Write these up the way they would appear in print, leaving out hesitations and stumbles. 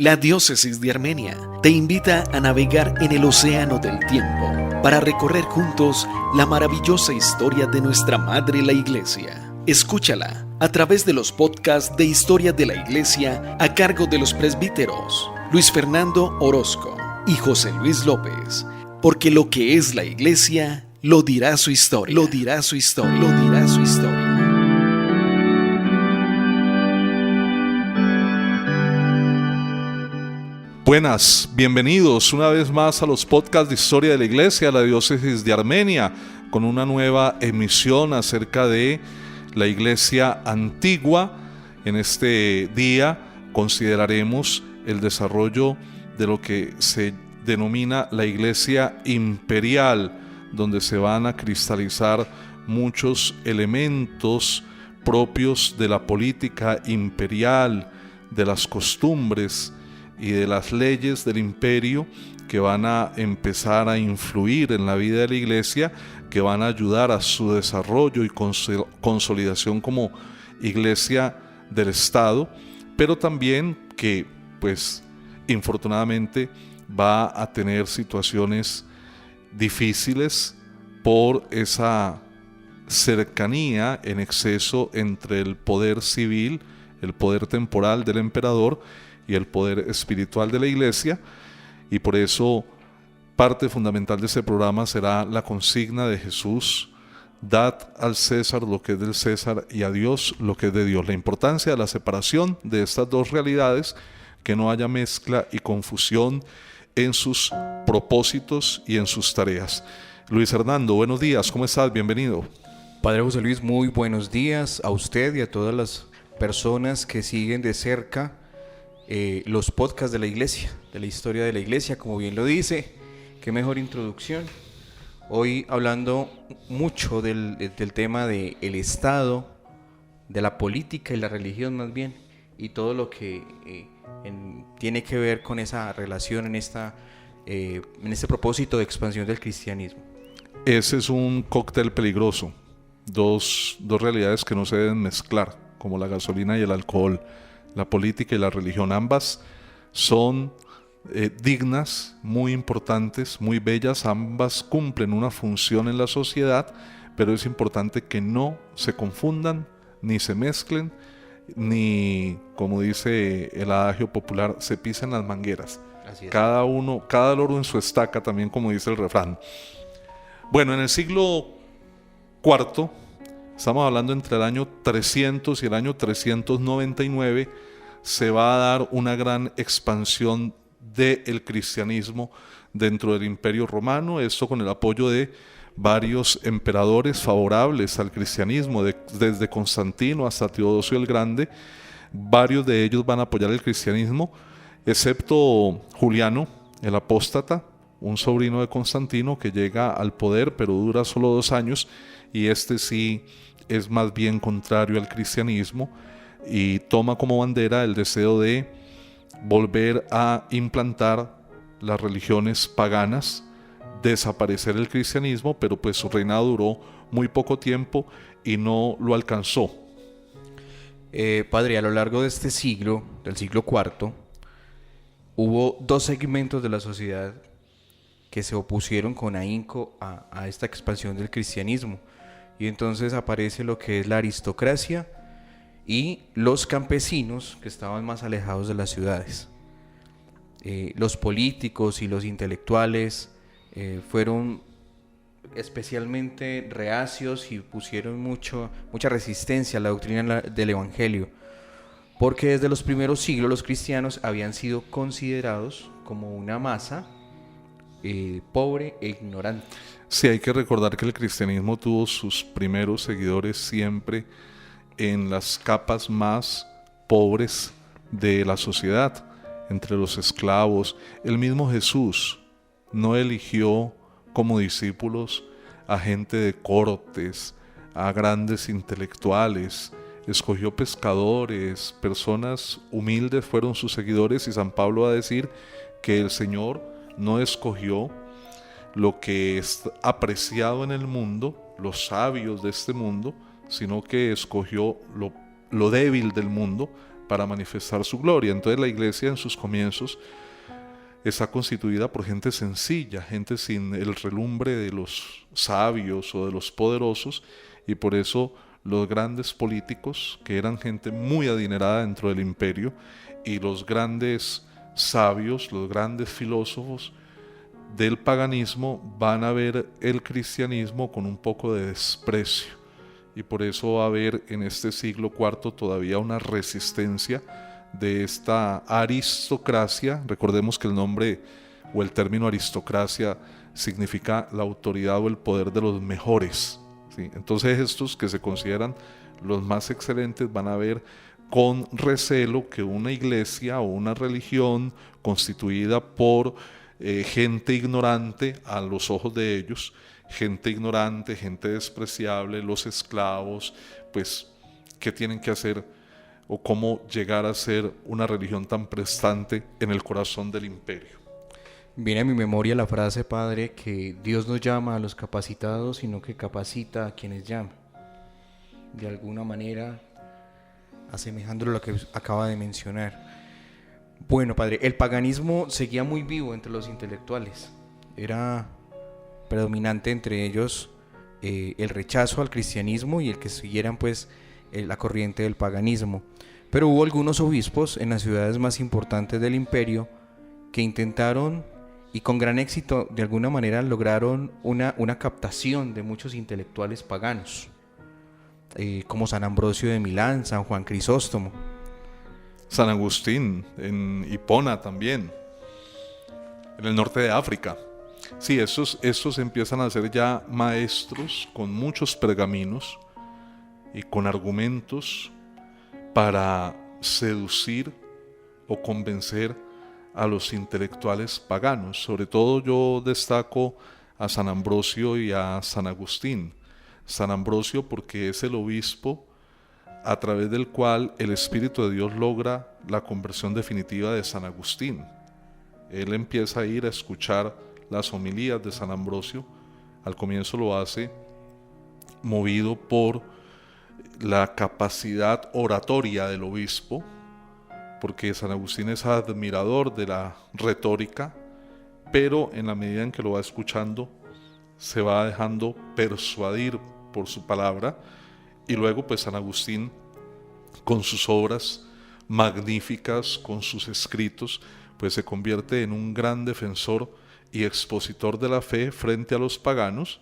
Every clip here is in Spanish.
La Diócesis de Armenia te invita a navegar en el océano del tiempo para recorrer juntos la maravillosa historia de nuestra Madre la Iglesia. Escúchala a través de los podcasts de Historia de la Iglesia a cargo de los presbíteros Luis Fernando Orozco y José Luis López, porque lo que es la Iglesia lo dirá su historia, lo dirá su historia, lo dirá su historia. Buenas, bienvenidos una vez más a los podcasts de Historia de la Iglesia, la Diócesis de Armenia, con una nueva emisión acerca de la Iglesia antigua. En este día consideraremos el desarrollo de lo que se denomina la Iglesia imperial, donde se van a cristalizar muchos elementos propios de la política imperial, de las costumbres y de las leyes del imperio que van a empezar a influir en la vida de la Iglesia, que van a ayudar a su desarrollo y consolidación como Iglesia del Estado, pero también que, infortunadamente va a tener situaciones difíciles por esa cercanía en exceso entre el poder civil, el poder temporal del emperador y el poder espiritual de la Iglesia, y por eso parte fundamental de este programa será la consigna de Jesús: dad al César lo que es del César y a Dios lo que es de Dios. La importancia de la separación de estas dos realidades, que no haya mezcla y confusión en sus propósitos y en sus tareas. Luis Fernando, buenos días, ¿cómo estás? Bienvenido. Padre José Luis, muy buenos días a usted y a todas las personas que siguen de cerca los podcasts de la Iglesia, de la historia de la Iglesia, como bien lo dice. Qué mejor introducción. Hoy hablando mucho del tema del Estado, de la política y la religión más bien, y todo lo que tiene que ver con esa relación en este propósito de expansión del cristianismo. Ese es un cóctel peligroso, dos realidades que no se deben mezclar, como la gasolina y el alcohol. La política y la religión, ambas son dignas, muy importantes, muy bellas, ambas cumplen una función en la sociedad, pero es importante que no se confundan, ni se mezclen, ni, como dice el adagio popular, se pisen las mangueras. Así es. Cada loro en su estaca, también, como dice el refrán. Bueno, en el siglo IV, estamos hablando entre el año 300 y el año 399, se va a dar una gran expansión del cristianismo dentro del Imperio Romano, esto con el apoyo de varios emperadores favorables al cristianismo, desde Constantino hasta Teodosio el Grande. Varios de ellos van a apoyar el cristianismo, excepto Juliano, el apóstata, un sobrino de Constantino que llega al poder, pero dura solo 2 años, y este sí es más bien contrario al cristianismo y toma como bandera el deseo de volver a implantar las religiones paganas, desaparecer el cristianismo, pero su reinado duró muy poco tiempo y no lo alcanzó. Padre, a lo largo de este siglo, del siglo IV, hubo 2 segmentos de la sociedad que se opusieron con ahínco a esta expansión del cristianismo. Y entonces aparece lo que es la aristocracia y los campesinos, que estaban más alejados de las ciudades. Los políticos y los intelectuales fueron especialmente reacios y pusieron mucha resistencia a la doctrina del Evangelio, porque desde los primeros siglos los cristianos habían sido considerados como una masa pobre e ignorante. Sí, hay que recordar que el cristianismo tuvo sus primeros seguidores siempre en las capas más pobres de la sociedad, entre los esclavos. El mismo Jesús no eligió como discípulos a gente de cortes, a grandes intelectuales, escogió pescadores, personas humildes fueron sus seguidores, y San Pablo va a decir que el Señor no escogió lo que es apreciado en el mundo, los sabios de este mundo, sino que escogió lo débil del mundo para manifestar su gloria. Entonces la iglesia en sus comienzos está constituida por gente sencilla, gente sin el relumbre de los sabios o de los poderosos, y por eso los grandes políticos, que eran gente muy adinerada dentro del imperio, y los grandes sabios, los grandes filósofos del paganismo, van a ver el cristianismo con un poco de desprecio, y por eso va a haber en este siglo IV todavía una resistencia de esta aristocracia. Recordemos que el nombre o el término aristocracia significa la autoridad o el poder de los mejores, ¿sí? Entonces estos que se consideran los más excelentes van a ver con recelo que una iglesia o una religión constituida por gente ignorante a los ojos de ellos, gente ignorante, gente despreciable, los esclavos, pues, ¿qué tienen que hacer o cómo llegar a ser una religión tan prestante en el corazón del imperio? Viene a mi memoria la frase, padre, que Dios no llama a los capacitados, sino que capacita a quienes llama. De alguna manera, asemejándolo a lo que acaba de mencionar. Bueno, padre, el paganismo seguía muy vivo entre los intelectuales. Era predominante entre ellos el rechazo al cristianismo y el que siguieran pues la corriente del paganismo. Pero hubo algunos obispos en las ciudades más importantes del imperio que intentaron y con gran éxito de alguna manera lograron una captación de muchos intelectuales paganos, como San Ambrosio de Milán, San Juan Crisóstomo, San Agustín en Hipona también, en el norte de África. Sí, estos empiezan a ser ya maestros con muchos pergaminos y con argumentos para seducir o convencer a los intelectuales paganos. Sobre todo yo destaco a San Ambrosio y a San Agustín. San Ambrosio porque es el obispo a través del cual el Espíritu de Dios logra la conversión definitiva de San Agustín. Él empieza a ir a escuchar las homilías de San Ambrosio. Al comienzo lo hace movido por la capacidad oratoria del obispo, porque San Agustín es admirador de la retórica, pero en la medida en que lo va escuchando, se va dejando persuadir por su palabra, y luego pues San Agustín, con sus obras magníficas, con sus escritos, pues se convierte en un gran defensor y expositor de la fe frente a los paganos,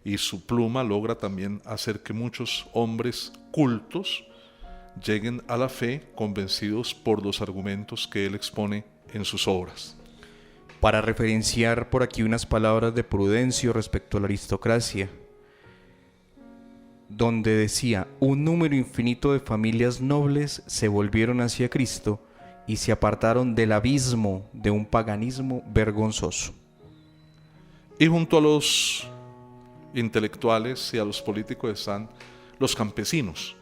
y su pluma logra también hacer que muchos hombres cultos lleguen a la fe convencidos por los argumentos que él expone en sus obras. Para referenciar por aquí unas palabras de Prudencio respecto a la aristocracia, donde decía: un número infinito de familias nobles se volvieron hacia Cristo y se apartaron del abismo de un paganismo vergonzoso. Y junto a los intelectuales y a los políticos están los campesinos.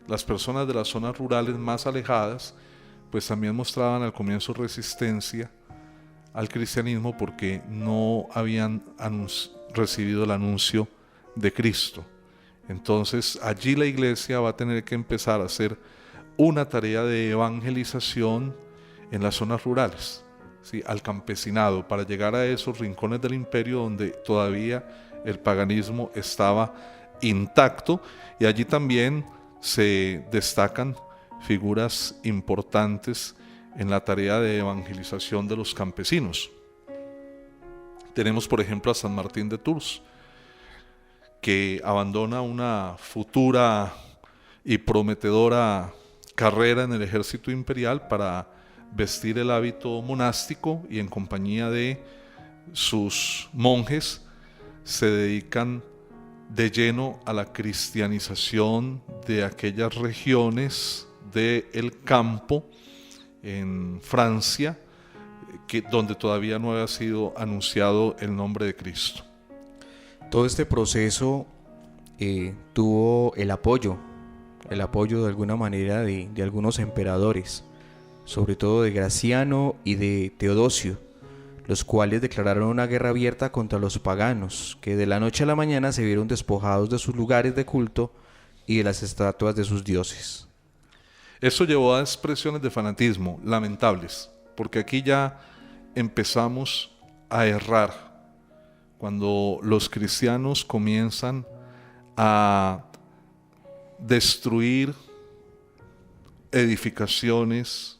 Las personas de las zonas rurales más alejadas pues también mostraban al comienzo resistencia al cristianismo porque no habían recibido el anuncio de Cristo. Entonces allí la iglesia va a tener que empezar a hacer una tarea de evangelización en las zonas rurales, ¿sí? Al campesinado, para llegar a esos rincones del imperio donde todavía el paganismo estaba intacto, y allí también se destacan figuras importantes en la tarea de evangelización de los campesinos. Tenemos por ejemplo a San Martín de Tours, que abandona una futura y prometedora carrera en el ejército imperial para vestir el hábito monástico, y en compañía de sus monjes se dedican de lleno a la cristianización de aquellas regiones del campo en Francia, donde todavía no había sido anunciado el nombre de Cristo. Todo este proceso tuvo el apoyo de alguna manera de algunos emperadores, sobre todo de Graciano y de Teodosio, los cuales declararon una guerra abierta contra los paganos, que de la noche a la mañana se vieron despojados de sus lugares de culto y de las estatuas de sus dioses. Eso llevó a expresiones de fanatismo lamentables, porque aquí ya empezamos a errar cuando los cristianos comienzan a destruir edificaciones,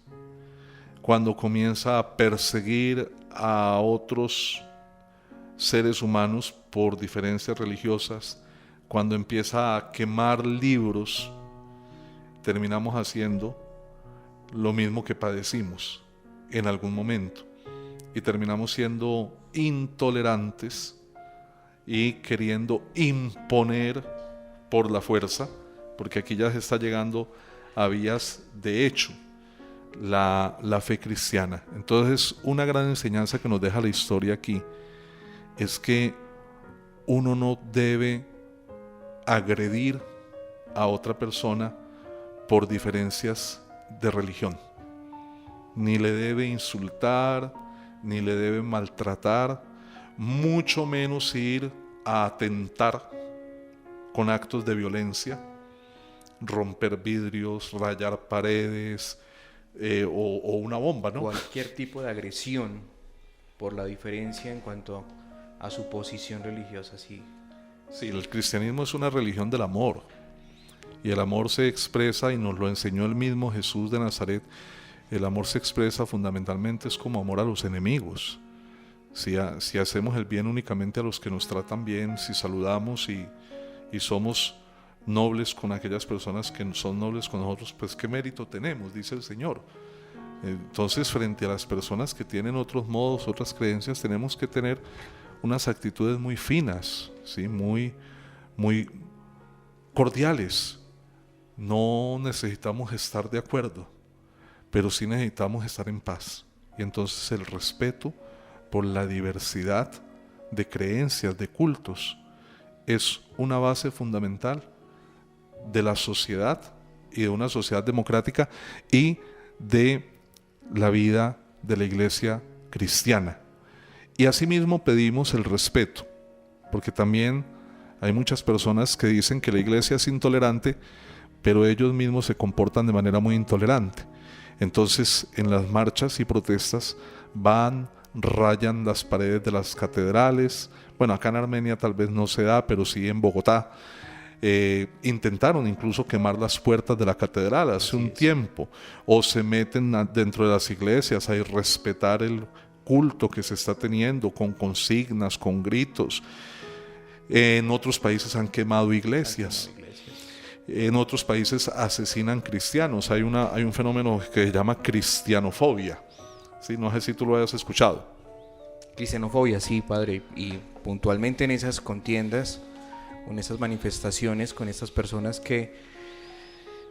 cuando comienza a perseguir a otros seres humanos por diferencias religiosas, cuando empieza a quemar libros, terminamos haciendo lo mismo que padecimos en algún momento y terminamos siendo intolerantes y queriendo imponer por la fuerza, porque aquí ya se está llegando a vías de hecho la fe cristiana. Entonces, una gran enseñanza que nos deja la historia aquí es que uno no debe agredir a otra persona por diferencias de religión, ni le debe insultar, ni le debe maltratar, mucho menos ir a atentar con actos de violencia, romper vidrios, rayar paredes, o una bomba, ¿no? Cualquier tipo de agresión por la diferencia en cuanto a su posición religiosa, sí. Sí, el cristianismo es una religión del amor, y el amor se expresa, y nos lo enseñó el mismo Jesús de Nazaret, el amor se expresa fundamentalmente es como amor a los enemigos. Si hacemos el bien únicamente a los que nos tratan bien, si saludamos y somos nobles con aquellas personas que son nobles con nosotros, pues qué mérito tenemos, dice el Señor. Entonces, frente a las personas que tienen otros modos, otras creencias, tenemos que tener unas actitudes muy finas, ¿sí? muy cordiales. No necesitamos estar de acuerdo, pero sí necesitamos estar en paz. Y entonces el respeto por la diversidad de creencias, de cultos, es una base fundamental de la sociedad y de una sociedad democrática y de la vida de la iglesia cristiana. Y asimismo pedimos el respeto, porque también hay muchas personas que dicen que la iglesia es intolerante, pero ellos mismos se comportan de manera muy intolerante. Entonces, en las marchas y protestas van, rayan las paredes de las catedrales. Bueno, acá en Armenia tal vez no se da, pero sí en Bogotá. Intentaron incluso quemar las puertas de la catedral hace un tiempo, o se meten dentro de las iglesias a irrespetar el culto que se está teniendo con consignas, con gritos. En otros países han quemado iglesias. En otros países asesinan cristianos. Hay un fenómeno que se llama cristianofobia. ¿Sí? No sé si tú lo hayas escuchado. Cristianofobia, sí, padre. Y puntualmente en esas contiendas, con esas manifestaciones, con estas personas que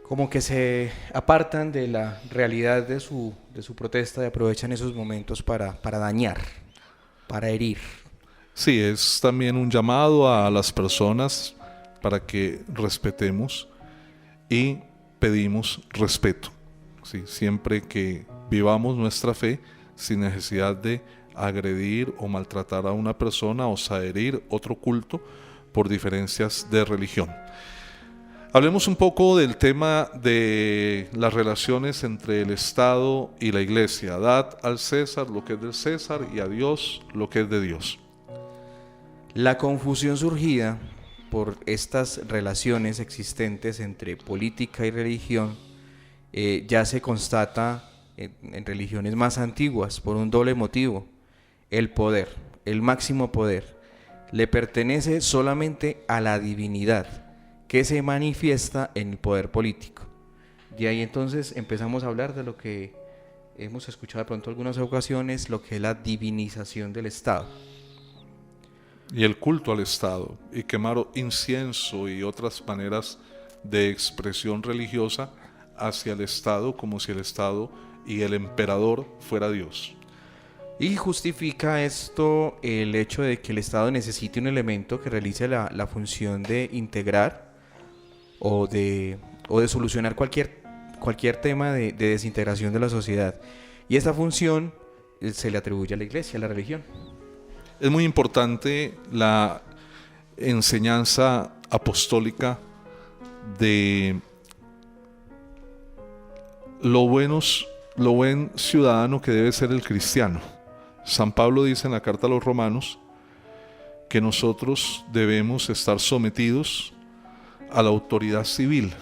como que se apartan de la realidad de su protesta y aprovechan esos momentos para dañar, para herir. Sí, es también un llamado a las personas para que respetemos y pedimos respeto, ¿sí? Siempre que vivamos nuestra fe sin necesidad de agredir o maltratar a una persona o herir otro culto por diferencias de religión. Hablemos un poco del tema de las relaciones entre el Estado y la Iglesia. Dad al César lo que es del César y a Dios lo que es de Dios. La confusión surgida por estas relaciones existentes entre política y religión ya se constata en religiones más antiguas por un doble motivo. El poder, el máximo poder, le pertenece solamente a la divinidad, que se manifiesta en el poder político. De ahí entonces empezamos a hablar de lo que hemos escuchado de pronto en algunas ocasiones, lo que es la divinización del Estado. Y el culto al Estado, y quemar incienso y otras maneras de expresión religiosa hacia el Estado, como si el Estado y el emperador fuera Dios. Y justifica esto el hecho de que el Estado necesite un elemento que realice la función de integrar o de solucionar cualquier tema de desintegración de la sociedad. Y esta función se le atribuye a la Iglesia, a la religión. Es muy importante la enseñanza apostólica de lo buen ciudadano que debe ser el cristiano. San Pablo dice en la carta a los Romanos que nosotros debemos estar sometidos a la autoridad civil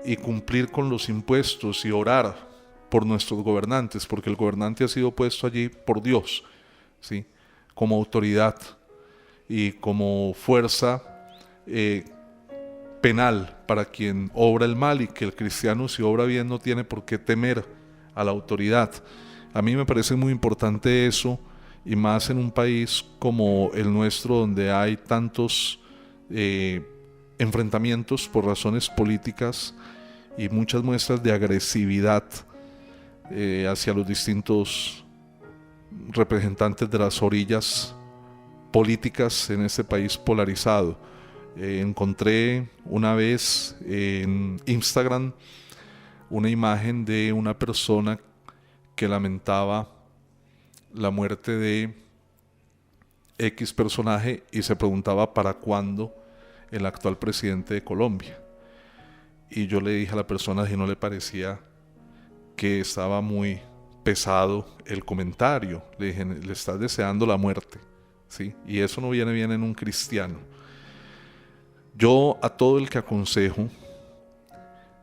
y cumplir con los impuestos y orar por nuestros gobernantes, porque el gobernante ha sido puesto allí por Dios, ¿sí? Como autoridad y como fuerza penal para quien obra el mal, y que el cristiano, si obra bien, no tiene por qué temer a la autoridad. A mí me parece muy importante eso, y más en un país como el nuestro, donde hay tantos enfrentamientos por razones políticas y muchas muestras de agresividad hacia los distintos representantes de las orillas políticas en este país polarizado. Encontré una vez en Instagram una imagen de una persona que lamentaba la muerte de X personaje y se preguntaba para cuándo el actual presidente de Colombia. Y yo le dije a la persona si no le parecía que estaba muy pesado el comentario. Le dije, le estás deseando la muerte, ¿sí? Y eso no viene bien en un cristiano. Yo a todo el que aconsejo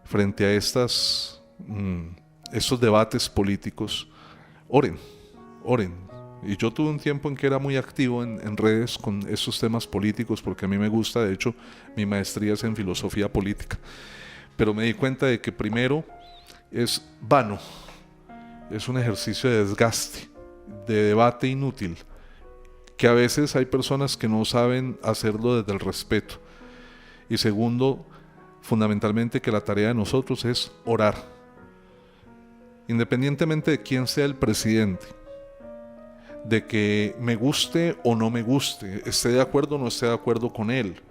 frente a estos debates políticos, oren. Y yo tuve un tiempo en que era muy activo en redes con estos temas políticos, porque a mí me gusta. De hecho, mi maestría es en filosofía política. Pero me di cuenta de que primero es vano, es un ejercicio de desgaste, de debate inútil, que a veces hay personas que no saben hacerlo desde el respeto. Y segundo, fundamentalmente, que la tarea de nosotros es orar, independientemente de quién sea el presidente, de que me guste o no me guste, esté de acuerdo o no esté de acuerdo con él.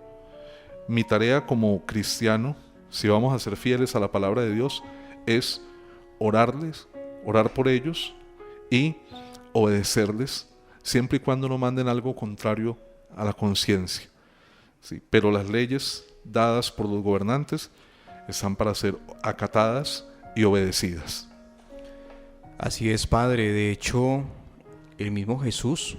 Mi tarea como cristiano, si vamos a ser fieles a la palabra de Dios, es orarles, orar por ellos y obedecerles, siempre y cuando no manden algo contrario a la conciencia, ¿sí? Pero las leyes dadas por los gobernantes están para ser acatadas y obedecidas. Así es, padre. De hecho, el mismo Jesús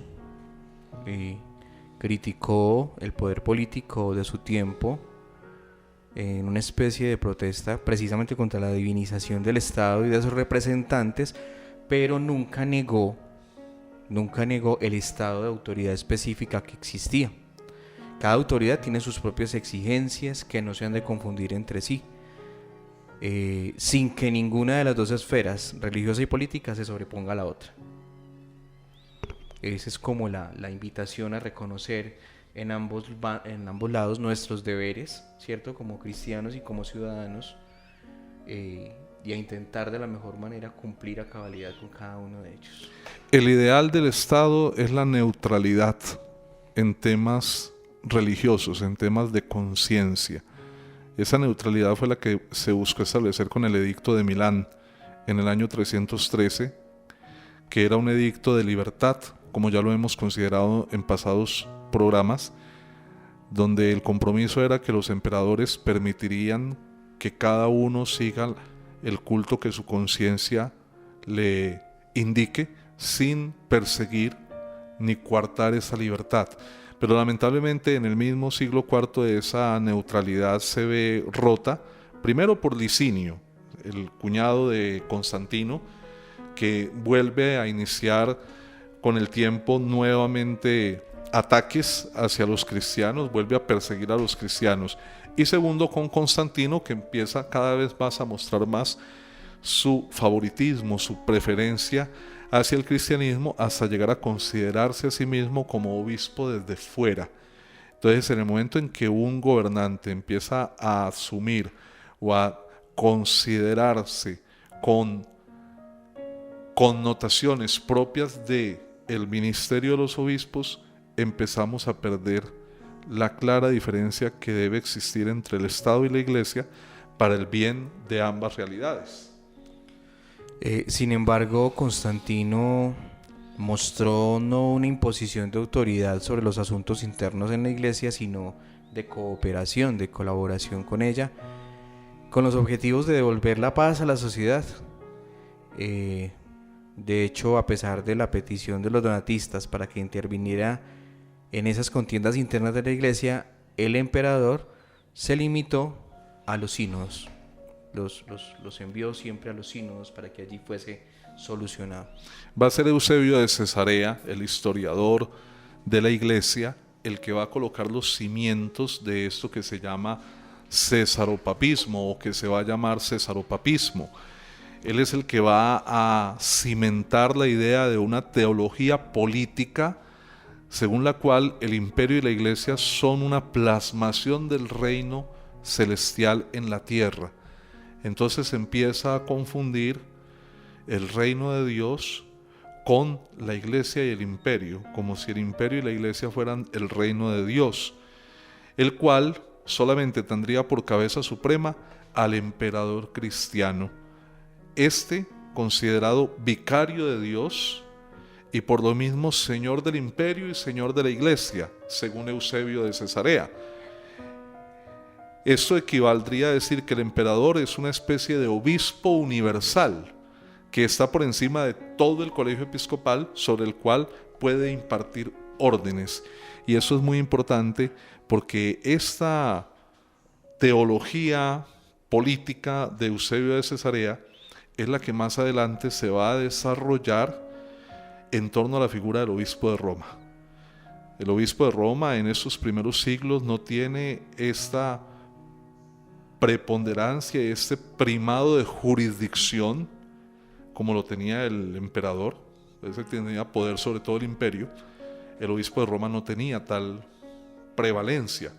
criticó el poder político de su tiempo en una especie de protesta precisamente contra la divinización del Estado y de sus representantes, pero nunca negó el estado de autoridad específica que existía. Cada autoridad tiene sus propias exigencias que no se han de confundir entre sí, sin que ninguna de las dos esferas, religiosa y política, se sobreponga a la otra. Esa es como la invitación a reconocer en ambos lados nuestros deberes, ¿cierto? Como cristianos y como ciudadanos, y a intentar de la mejor manera cumplir a cabalidad con cada uno de ellos. El ideal del Estado es la neutralidad en temas religiosos, en temas de conciencia. Esa neutralidad fue la que se buscó establecer con el Edicto de Milán en el año 313, que era un edicto de libertad, como ya lo hemos considerado en pasados programas, donde el compromiso era que los emperadores permitirían que cada uno siga el culto que su conciencia le indique, sin perseguir ni coartar esa libertad. Pero lamentablemente en el mismo siglo IV esa neutralidad se ve rota, primero por Licinio, el cuñado de Constantino, que vuelve a iniciar con el tiempo nuevamente ataques hacia los cristianos, vuelve a perseguir a los cristianos. Y segundo, con Constantino, que empieza cada vez más a mostrar más su favoritismo, su preferencia hacia el cristianismo, hasta llegar a considerarse a sí mismo como obispo desde fuera. Entonces, en el momento en que un gobernante empieza a asumir o a considerarse con connotaciones propias de el ministerio de los obispos, empezamos a perder la clara diferencia que debe existir entre el Estado y la Iglesia para el bien de ambas realidades. Sin embargo, Constantino mostró no una imposición de autoridad sobre los asuntos internos en la Iglesia, sino de cooperación, de colaboración con ella, con los objetivos de devolver la paz a la sociedad. De hecho, a pesar de la petición de los donatistas para que interviniera en esas contiendas internas de la iglesia, el emperador se limitó a los sínodos. Los envió siempre a los sínodos para que allí fuese solucionado. Va a ser Eusebio de Cesarea, el historiador de la iglesia, el que va a colocar los cimientos de esto que se llama cesaropapismo o que se va a llamar cesaropapismo. Él es el que va a cimentar la idea de una teología política según la cual el imperio y la iglesia son una plasmación del reino celestial en la tierra. Entonces empieza a confundir el reino de Dios con la iglesia y el imperio, como si el imperio y la iglesia fueran el reino de Dios, el cual solamente tendría por cabeza suprema al emperador cristiano, este considerado vicario de Dios y por lo mismo señor del imperio y señor de la iglesia, según Eusebio de Cesarea. Esto equivaldría a decir que el emperador es una especie de obispo universal que está por encima de todo el colegio episcopal, sobre el cual puede impartir órdenes. Y eso es muy importante porque esta teología política de Eusebio de Cesarea es la que más adelante se va a desarrollar en torno a la figura del obispo de Roma. El obispo de Roma en esos primeros siglos no tiene esta preponderancia y este primado de jurisdicción como lo tenía el emperador. Ese tenía poder sobre todo el imperio. El obispo de Roma no tenía tal prevalencia.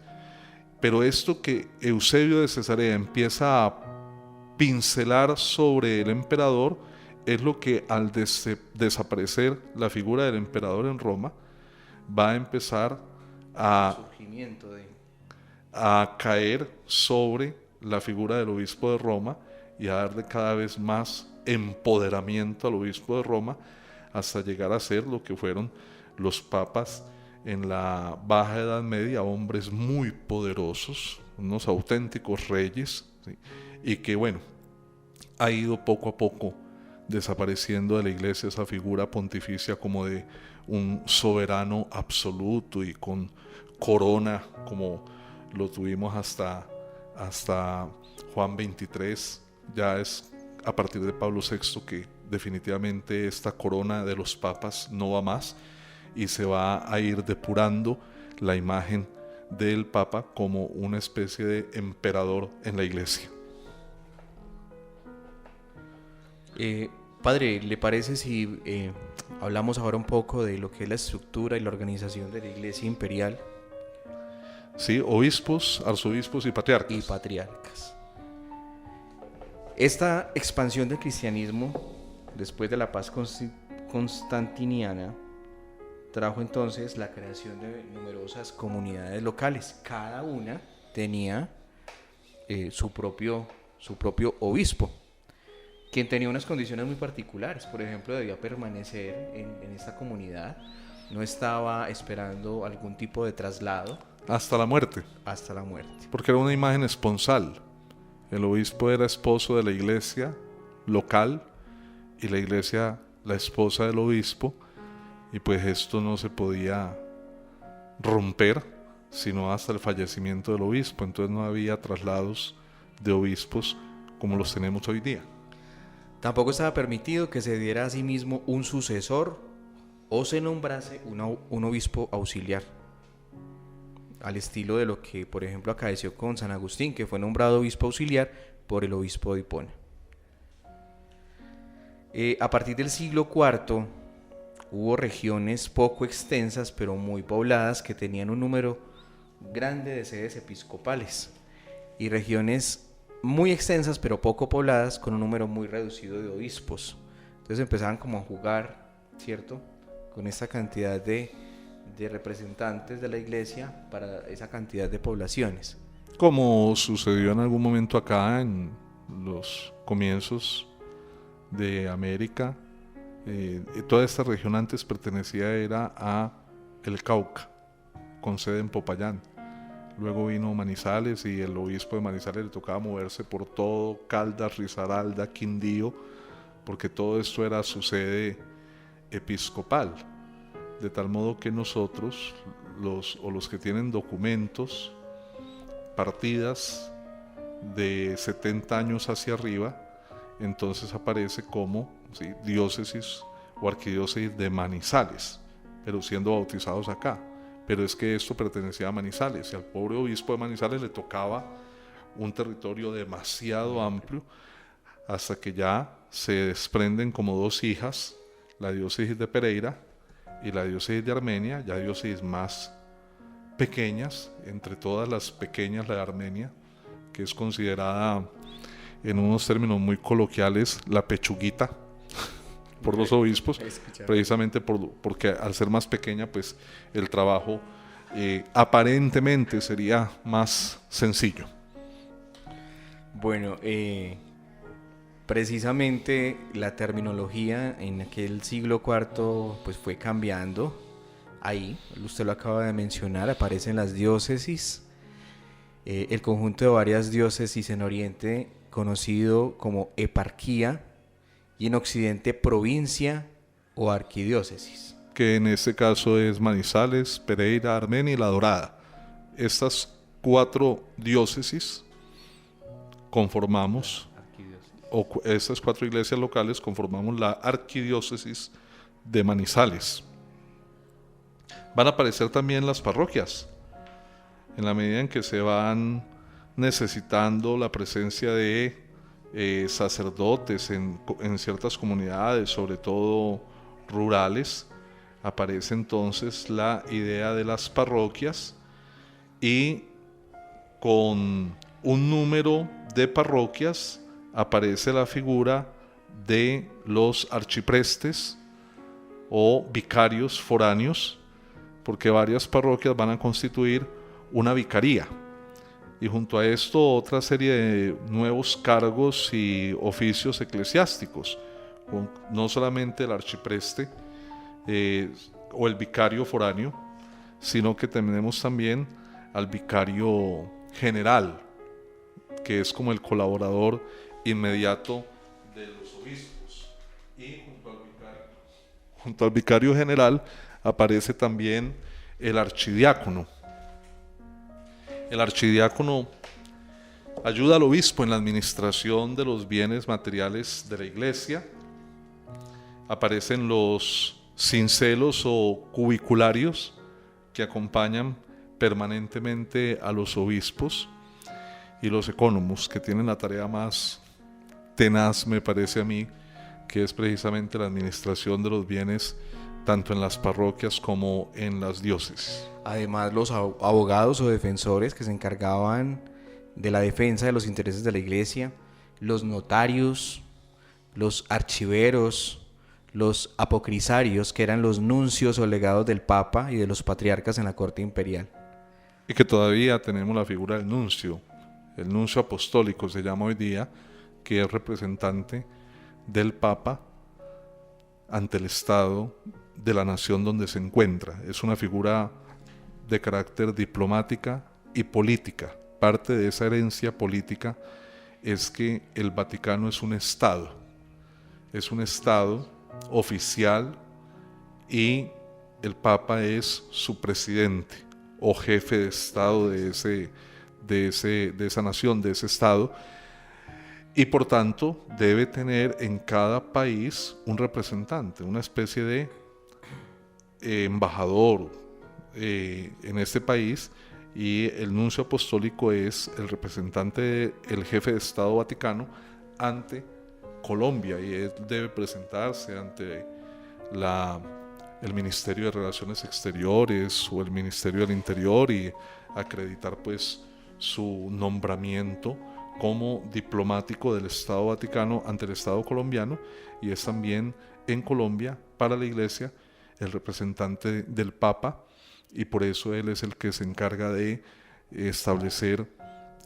Pero esto que Eusebio de Cesarea empieza a pincelar sobre el emperador es lo que al desaparecer la figura del emperador en Roma va a empezar a caer sobre la figura del obispo de Roma y a darle cada vez más empoderamiento al obispo de Roma hasta llegar a ser lo que fueron los papas en la Baja Edad Media, hombres muy poderosos, unos auténticos reyes, ¿sí? Y que bueno, ha ido poco a poco desapareciendo de la iglesia esa figura pontificia como de un soberano absoluto y con corona como lo tuvimos hasta Juan 23. Ya es a partir de Pablo VI que definitivamente esta corona de los papas no va más y se va a ir depurando la imagen del papa como una especie de emperador en la iglesia. Padre, ¿le parece si hablamos ahora un poco de lo que es la estructura y la organización de la iglesia imperial? Sí, obispos, arzobispos y patriarcas. Esta expansión del cristianismo, después de la paz constantiniana, trajo entonces la creación de numerosas comunidades locales. Cada una tenía su propio obispo, quien tenía unas condiciones muy particulares. Por ejemplo, debía permanecer en esta comunidad, no estaba esperando algún tipo de traslado. Hasta la muerte. Porque era una imagen esponsal. El obispo era esposo de la iglesia local y la iglesia la esposa del obispo, y pues esto no se podía romper sino hasta el fallecimiento del obispo. Entonces no había traslados de obispos como los tenemos hoy día. Tampoco estaba permitido que se diera a sí mismo un sucesor o se nombrase un obispo auxiliar, al estilo de lo que, por ejemplo, acaeció con San Agustín, que fue nombrado obispo auxiliar por el obispo de Hipona. A partir del siglo IV hubo regiones poco extensas pero muy pobladas que tenían un número grande de sedes episcopales, y regiones muy extensas pero poco pobladas con un número muy reducido de obispos. Entonces empezaban como a jugar, ¿cierto?, con esta cantidad de representantes de la iglesia para esa cantidad de poblaciones. Como sucedió en algún momento acá en los comienzos de América. Toda esta región antes pertenecía a el Cauca, con sede en Popayán. luego vino Manizales y el obispo de Manizales le tocaba moverse por todo Caldas, Risaralda, Quindío, porque todo esto era su sede episcopal, de tal modo que nosotros, los que tienen documentos, partidas de 70 años hacia arriba, entonces aparece como, ¿sí?, diócesis o arquidiócesis de Manizales, pero siendo bautizados acá. Pero es que esto pertenecía a Manizales y al pobre obispo de Manizales le tocaba un territorio demasiado amplio, hasta que ya se desprenden como dos hijas, la diócesis de Pereira y la diócesis de Armenia, ya diócesis más pequeñas, entre todas las pequeñas la de Armenia, que es considerada en unos términos muy coloquiales la pechuguita por los obispos, precisamente porque al ser más pequeña, pues el trabajo aparentemente sería más sencillo. Bueno, precisamente la terminología en aquel siglo IV pues fue cambiando. Ahí, usted lo acaba de mencionar, aparecen las diócesis, el conjunto de varias diócesis en Oriente conocido como eparquía y en Occidente provincia o arquidiócesis. Que en este caso es Manizales, Pereira, Armenia y La Dorada. Estas 4 diócesis conformamos, o estas 4 iglesias locales conformamos la arquidiócesis de Manizales. Van a aparecer también las parroquias, en la medida en que se van necesitando la presencia de sacerdotes en ciertas comunidades, sobre todo rurales. Aparece entonces la idea de las parroquias, y con un número de parroquias aparece la figura de los arciprestes o vicarios foráneos, porque varias parroquias van a constituir una vicaría, y junto a esto otra serie de nuevos cargos y oficios eclesiásticos, no solamente el arcipreste o el vicario foráneo, sino que tenemos también al vicario general, que es como el colaborador inmediato de los obispos, y junto al vicario general aparece también el archidiácono. El archidiácono ayuda al obispo en la administración de los bienes materiales de la iglesia. Aparecen los cincelos o cubicularios, que acompañan permanentemente a los obispos, y los ecónomos, que tienen la tarea más tenaz, me parece a mí, que es precisamente la administración de los bienes tanto en las parroquias como en las diócesis. Además, los abogados o defensores que se encargaban de la defensa de los intereses de la iglesia, los notarios, los archiveros, los apocrisarios, que eran los nuncios o legados del Papa y de los patriarcas en la corte imperial. Y que todavía tenemos la figura del nuncio, el nuncio apostólico se llama hoy día, que es representante del Papa ante el Estado de la nación donde se encuentra. Es una figura de carácter diplomática y política. Parte de esa herencia política es que el Vaticano es un Estado oficial, y el Papa es su presidente o jefe de Estado de esa nación, de ese Estado, y por tanto debe tener en cada país un representante, una especie de embajador en este país, y el nuncio apostólico es el representante, el jefe de Estado Vaticano ante Colombia, y él debe presentarse ante el Ministerio de Relaciones Exteriores o el Ministerio del Interior y acreditar pues su nombramiento como diplomático del Estado Vaticano ante el Estado colombiano, y es también en Colombia para la Iglesia el representante del Papa, y por eso él es el que se encarga de establecer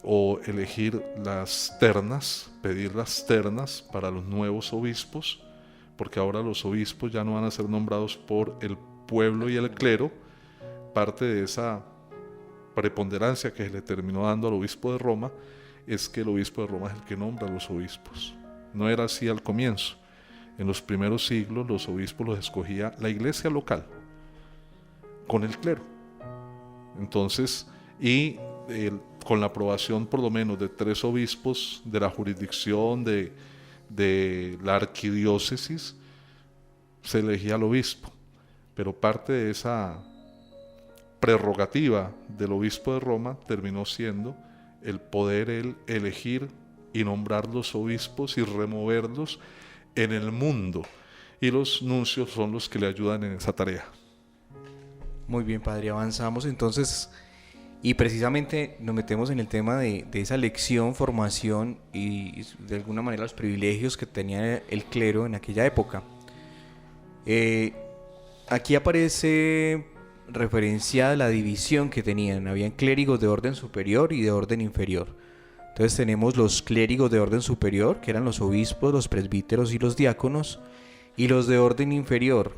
o elegir las ternas, pedir las ternas para los nuevos obispos, porque ahora los obispos ya no van a ser nombrados por el pueblo y el clero. Parte preponderancia que se le terminó dando al obispo de Roma es que el obispo de Roma es el que nombra a los obispos. No era así al comienzo. En los primeros siglos los obispos los escogía la iglesia local con el clero. Entonces, con la aprobación por lo menos de 3 obispos de la jurisdicción de la arquidiócesis, se elegía al obispo. Pero parte de esa prerrogativa del obispo de Roma terminó siendo el poder él elegir y nombrar los obispos y removerlos en el mundo. Y los nuncios son los que le ayudan en esa tarea. Muy bien, padre, avanzamos entonces y precisamente nos metemos en el tema de esa elección, formación y de alguna manera los privilegios que tenía el clero en aquella época. Aquí aparece referenciada la división que tenían. Habían clérigos de orden superior y de orden inferior. Entonces tenemos los clérigos de orden superior, que eran los obispos, los presbíteros y los diáconos, y los de orden inferior.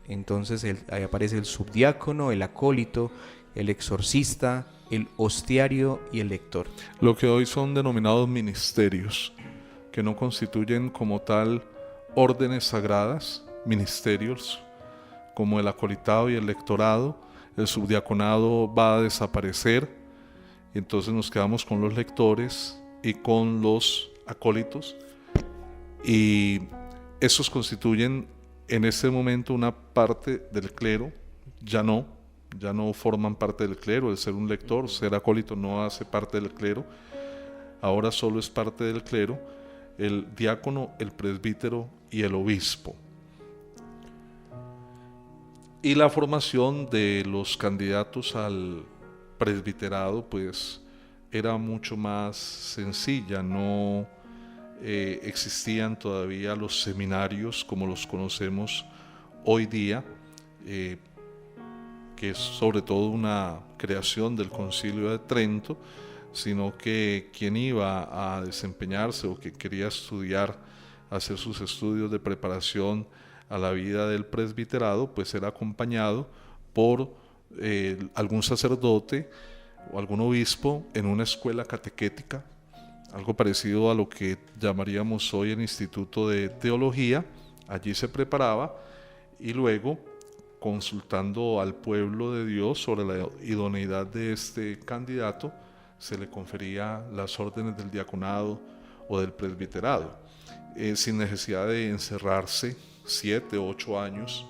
Entonces ahí aparece el subdiácono, el acólito, el exorcista, el hostiario y el lector. Lo que hoy son denominados ministerios, que no constituyen como tal órdenes sagradas, ministerios, como el acolitado y el lectorado. El subdiaconado va a desaparecer, y entonces nos quedamos con los lectores y con los acólitos, y esos constituyen en este momento una parte del clero. Ya no forman parte del clero. El ser un lector, ser acólito no hace parte del clero. Ahora solo es parte del clero el diácono, el presbítero y el obispo. Y la formación de los candidatos al presbiterado pues era mucho más sencilla. No existían todavía los seminarios como los conocemos hoy día, que es sobre todo una creación del Concilio de Trento, sino que quien iba a desempeñarse o que quería estudiar, hacer sus estudios de preparación a la vida del presbiterado, pues era acompañado por algún sacerdote o algún obispo en una escuela catequética, algo parecido a lo que llamaríamos hoy el Instituto de Teología. Allí se preparaba y luego, consultando al pueblo de Dios sobre la idoneidad de este candidato, se le confería las órdenes del diaconado o del presbiterado, sin necesidad de encerrarse 7 o 8 años.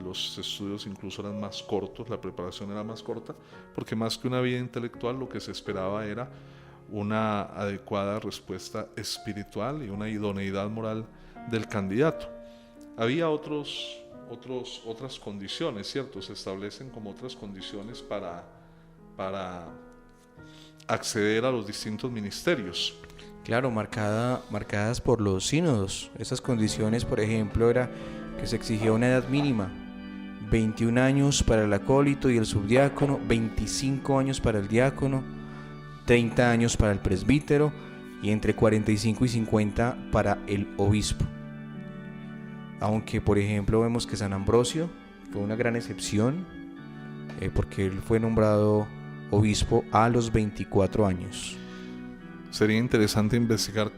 Los estudios incluso eran más cortos, la preparación era más corta, porque más que una vida intelectual lo que se esperaba era una adecuada respuesta espiritual y una idoneidad moral del candidato. Había otras condiciones, ¿cierto? Se establecen como otras condiciones para acceder a los distintos ministerios. Claro, marcadas por los sínodos. Esas condiciones, por ejemplo, era que se exigía una edad mínima, 21 años para el acólito y el subdiácono, 25 años para el diácono, 30 años para el presbítero y entre 45 y 50 para el obispo. Aunque, por ejemplo, vemos que San Ambrosio fue una gran excepción, porque él fue nombrado obispo a los 24 años. Sería interesante investigar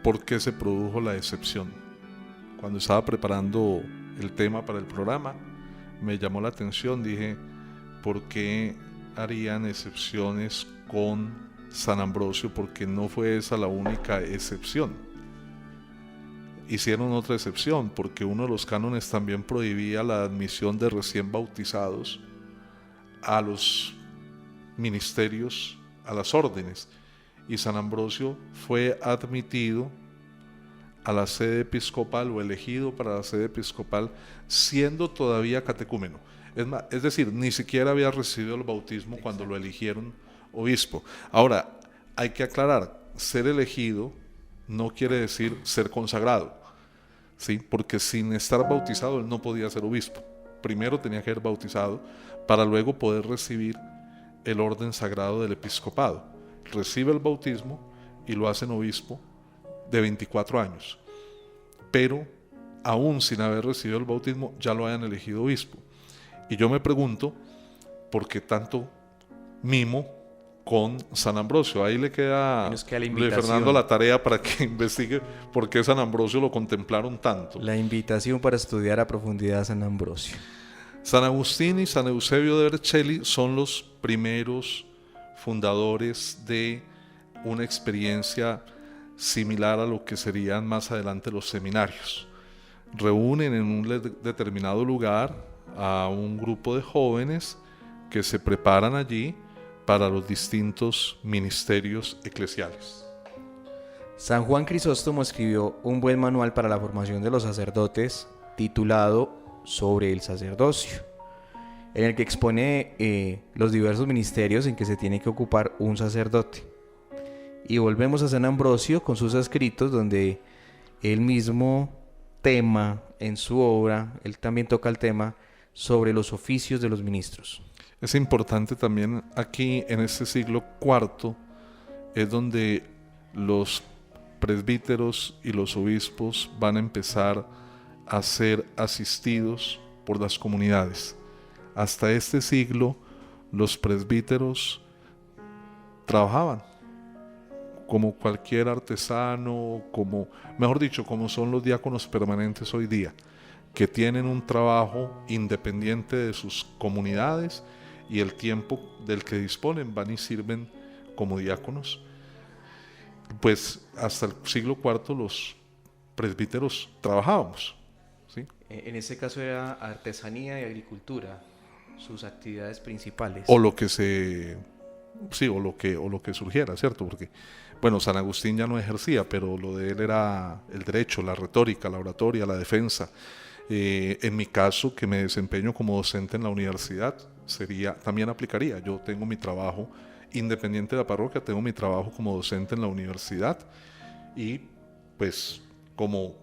por qué se produjo la excepción. Cuando estaba preparando el tema para el programa, me llamó la atención. Dije, ¿por qué harían excepciones con San Ambrosio? Porque no fue esa la única excepción. Hicieron otra excepción porque uno de los cánones también prohibía la admisión de recién bautizados a los ministerios, a las órdenes, y San Ambrosio fue admitido a la sede episcopal o elegido para la sede episcopal siendo todavía catecúmeno. Es decir, ni siquiera había recibido el bautismo cuando lo eligieron obispo. Ahora, hay que aclarar, ser elegido no quiere decir ser consagrado, ¿sí? Porque sin estar bautizado él no podía ser obispo. Primero tenía que ser bautizado para luego poder recibir el orden sagrado del episcopado. Recibe el bautismo y lo hacen obispo de 24 años, pero aún sin haber recibido el bautismo ya lo hayan elegido obispo. Y yo me pregunto por qué tanto mimo con San Ambrosio. Ahí le queda Menos que a la Luis invitación. Fernando la tarea para que investigue por qué San Ambrosio lo contemplaron tanto. La invitación para estudiar a profundidad a San Ambrosio. San Agustín y San Eusebio de Vercelli son los primeros fundadores de una experiencia similar a lo que serían más adelante los seminarios. Reúnen en un determinado lugar a un grupo de jóvenes que se preparan allí para los distintos ministerios eclesiales. San Juan Crisóstomo escribió un buen manual para la formación de los sacerdotes titulado Sobre el sacerdocio, en el que expone los diversos ministerios en que se tiene que ocupar un sacerdote. Y volvemos a San Ambrosio con sus escritos, donde él mismo tema en su obra, él también toca el tema sobre los oficios de los ministros. Es importante también aquí en este siglo IV es donde los presbíteros y los obispos van a empezar a ser asistidos por las comunidades. Hasta este siglo los presbíteros trabajaban como cualquier artesano, mejor dicho, como son los diáconos permanentes hoy día, que tienen un trabajo independiente de sus comunidades y el tiempo del que disponen van y sirven como diáconos. Pues hasta el siglo IV los presbíteros trabajábamos, ¿sí? En ese caso era artesanía y agricultura, sus actividades principales. O lo que surgiera, ¿cierto? Porque, bueno, San Agustín ya no ejercía, pero lo de él era el derecho, la retórica, la oratoria, la defensa. En mi caso, que me desempeño como docente en la universidad, también aplicaría. Yo tengo mi trabajo independiente de la parroquia, tengo mi trabajo como docente en la universidad y pues como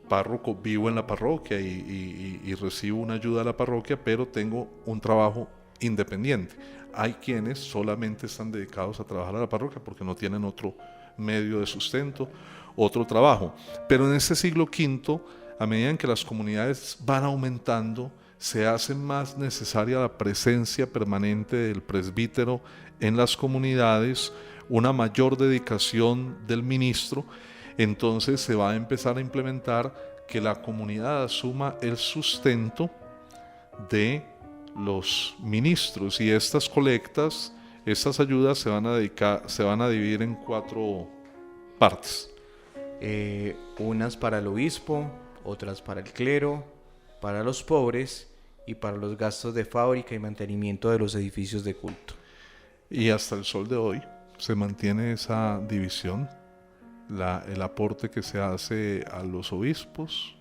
párroco vivo en la parroquia y recibo una ayuda de la parroquia, pero tengo un trabajo independiente. Hay quienes solamente están dedicados a trabajar a la parroquia porque no tienen otro medio de sustento, otro trabajo. Pero en este siglo V, a medida en que las comunidades van aumentando, se hace más necesaria la presencia permanente del presbítero en las comunidades, una mayor dedicación del ministro. Entonces se va a empezar a implementar que la comunidad asuma el sustento de los ministros, y estas colectas, estas ayudas se van a dividir en 4 partes. Unas para el obispo, otras para el clero, para los pobres y para los gastos de fábrica y mantenimiento de los edificios de culto. Y hasta el sol de hoy se mantiene esa división, el aporte que se hace a los obispos,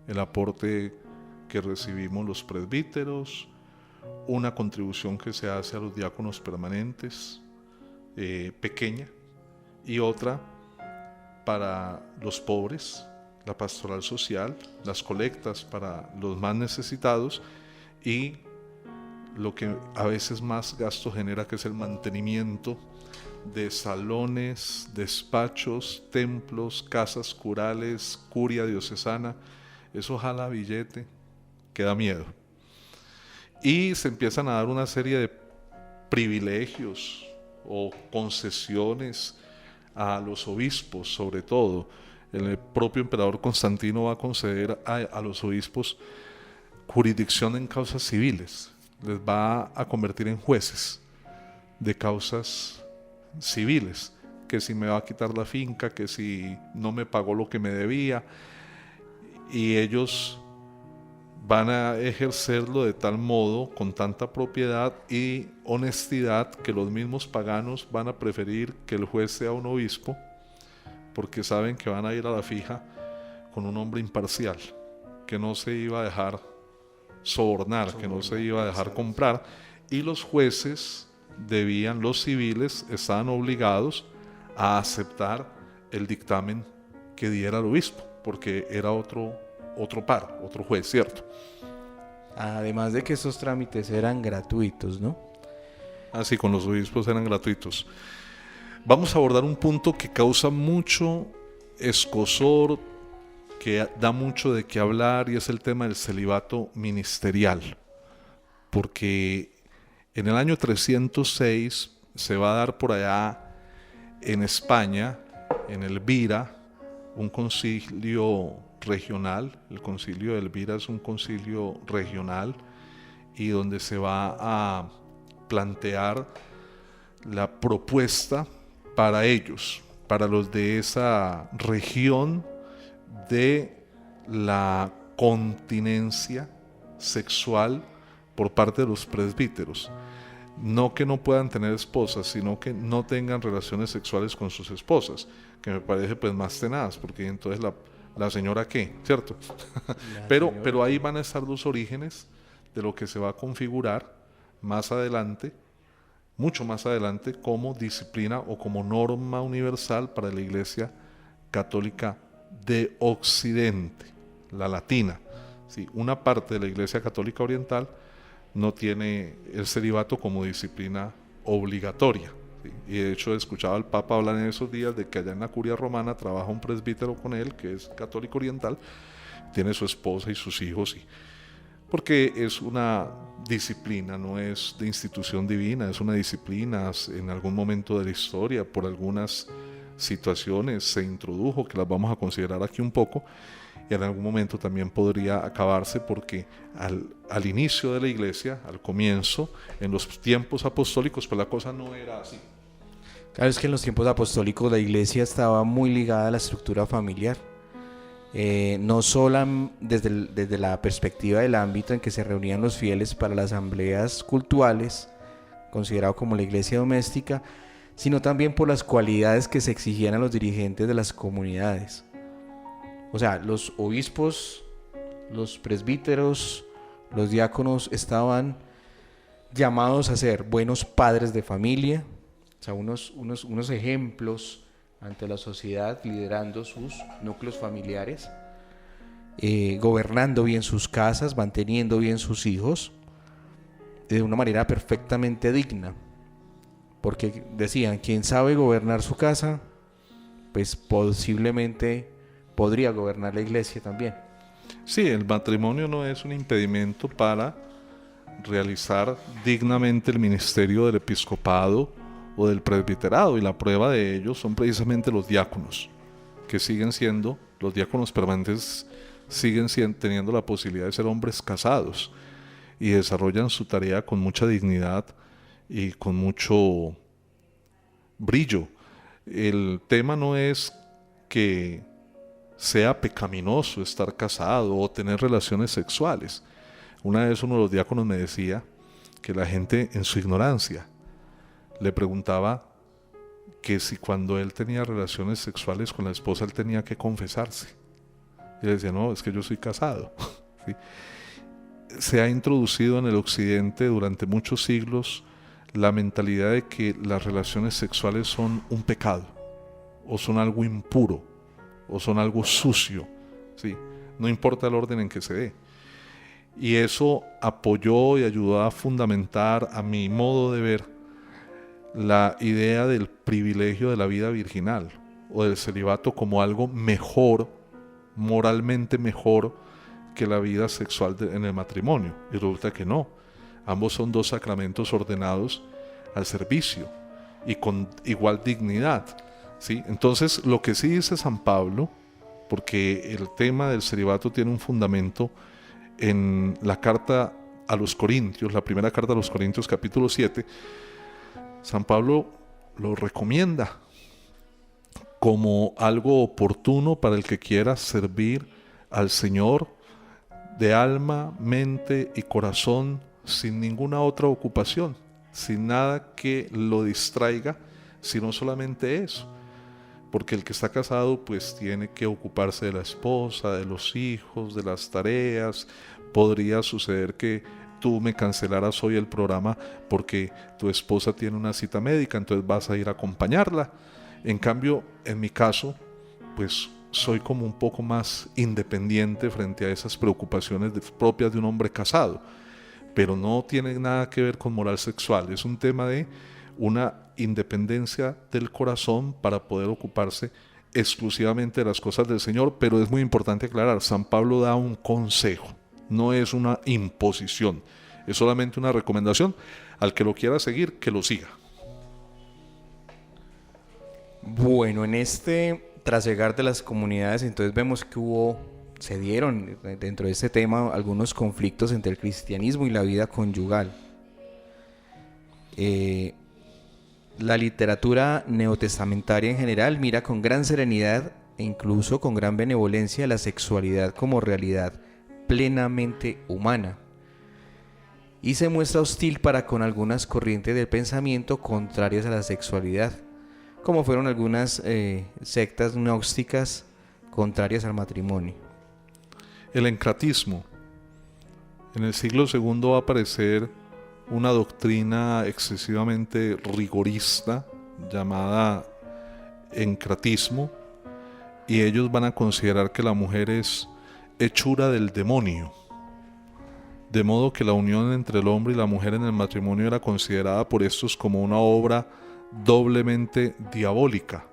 el aporte que recibimos los presbíteros, una contribución que se hace a los diáconos permanentes, pequeña, y otra para los pobres, la pastoral social, las colectas para los más necesitados y lo que a veces más gasto genera, que es el mantenimiento de salones, despachos, templos, casas curales, curia diocesana. Eso jala billete, que da miedo. Y se empiezan a dar una serie de privilegios o concesiones a los obispos, sobre todo. El propio emperador Constantino va a conceder a los obispos jurisdicción en causas civiles. Les va a convertir en jueces de causas civiles, que si me va a quitar la finca, que si no me pagó lo que me debía, y ellos van a ejercerlo de tal modo, con tanta propiedad y honestidad, que los mismos paganos van a preferir que el juez sea un obispo, porque saben que van a ir a la fija con un hombre imparcial, que no se iba a dejar sobornar, que no se iba a dejar comprar, y los jueces los civiles estaban obligados a aceptar el dictamen que diera el obispo, porque era otro juez, ¿cierto? Además de que estos trámites eran gratuitos, ¿no? Así, con los obispos eran gratuitos. Vamos a abordar un punto que causa mucho escozor, que da mucho de qué hablar, y es el tema del celibato ministerial, porque En el año 306 se va a dar por allá en España, en Elvira, un concilio regional. El concilio de Elvira es un concilio regional y donde se va a plantear la propuesta para ellos, para los de esa región, de la continencia sexual por parte de los presbíteros. No que no puedan tener esposas, sino que no tengan relaciones sexuales con sus esposas, que me parece pues más tenaz, porque entonces la señora qué, ¿cierto? Pero ahí van a estar los orígenes de lo que se va a configurar más adelante, mucho más adelante, como disciplina o como norma universal para la Iglesia Católica de Occidente, la latina. Sí, una parte de la Iglesia Católica Oriental no tiene el celibato como disciplina obligatoria. ¿Sí? Y de hecho escuchaba al Papa hablar en esos días de que allá en la Curia Romana trabaja un presbítero con él, que es católico oriental, tiene su esposa y sus hijos, porque es una disciplina, no es de institución divina, es una disciplina. En algún momento de la historia, por algunas situaciones se introdujo, que las vamos a considerar aquí un poco, y en algún momento también podría acabarse, porque al inicio de la iglesia, al comienzo, en los tiempos apostólicos, pues la cosa no era así. Claro, es que en los tiempos apostólicos la iglesia estaba muy ligada a la estructura familiar. No solo desde la perspectiva del ámbito en que se reunían los fieles para las asambleas cultuales, considerado como la iglesia doméstica, sino también por las cualidades que se exigían a los dirigentes de las comunidades. O sea, los obispos, los presbíteros, los diáconos estaban llamados a ser buenos padres de familia, o sea, unos ejemplos ante la sociedad, liderando sus núcleos familiares, gobernando bien sus casas, manteniendo bien sus hijos, de una manera perfectamente digna. Porque decían, quien sabe gobernar su casa, pues posiblemente podría gobernar la iglesia también. Sí, el matrimonio no es un impedimento para realizar dignamente el ministerio del episcopado o del presbiterado, y la prueba de ello son precisamente los diáconos, que siguen siendo, los diáconos permanentes teniendo la posibilidad de ser hombres casados y desarrollan su tarea con mucha dignidad y con mucho brillo. El tema no es que sea pecaminoso estar casado o tener relaciones sexuales. Una vez uno de los diáconos me decía que la gente en su ignorancia le preguntaba que si cuando él tenía relaciones sexuales con la esposa él tenía que confesarse. Y él decía, no, es que yo soy casado. ¿Sí? Se ha introducido en el occidente durante muchos siglos la mentalidad de que las relaciones sexuales son un pecado, o son algo impuro, o son algo sucio, ¿sí? No importa el orden en que se dé. Y eso apoyó y ayudó a fundamentar, a mi modo de ver, la idea del privilegio de la vida virginal o del celibato como algo mejor, moralmente mejor que la vida sexual en el matrimonio. Y resulta que no. Ambos son dos sacramentos ordenados al servicio y con igual dignidad, ¿sí? Entonces, lo que sí dice San Pablo, porque el tema del celibato tiene un fundamento en la carta a los Corintios, la primera carta a los Corintios, capítulo 7, San Pablo lo recomienda como algo oportuno para el que quiera servir al Señor de alma, mente y corazón, sin ninguna otra ocupación, sin nada que lo distraiga, sino solamente eso. Porque el que está casado pues tiene que ocuparse de la esposa, de los hijos, de las tareas. Podría suceder que tú me cancelaras hoy el programa porque tu esposa tiene una cita médica, entonces vas a ir a acompañarla. En cambio, en mi caso, pues soy como un poco más independiente frente a esas preocupaciones propias de un hombre casado, pero no tiene nada que ver con moral sexual. Es un tema de una independencia del corazón para poder ocuparse exclusivamente de las cosas del Señor. Pero es muy importante aclarar, San Pablo da un consejo, no es una imposición. Es solamente una recomendación. Al que lo quiera seguir, que lo siga. Bueno, en este trasegar de las comunidades, entonces vemos que se dieron dentro de este tema algunos conflictos entre el cristianismo y la vida conyugal. La literatura neotestamentaria en general mira con gran serenidad e incluso con gran benevolencia la sexualidad como realidad plenamente humana, y se muestra hostil para con algunas corrientes del pensamiento contrarias a la sexualidad, como fueron algunas sectas gnósticas contrarias al matrimonio. El encratismo. En el siglo II va a aparecer una doctrina excesivamente rigorista llamada encratismo, y ellos van a considerar que la mujer es hechura del demonio, de modo que la unión entre el hombre y la mujer en el matrimonio era considerada por estos como una obra doblemente diabólica.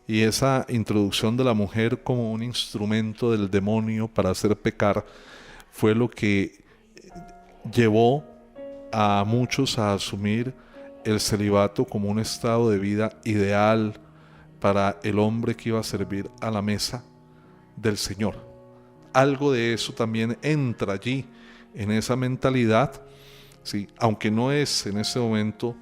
Y esa introducción de la mujer como un instrumento del demonio para hacer pecar fue lo que llevó a muchos a asumir el celibato como un estado de vida ideal para el hombre que iba a servir a la mesa del Señor. Algo de eso también entra allí en esa mentalidad, ¿sí? Aunque no es en ese momento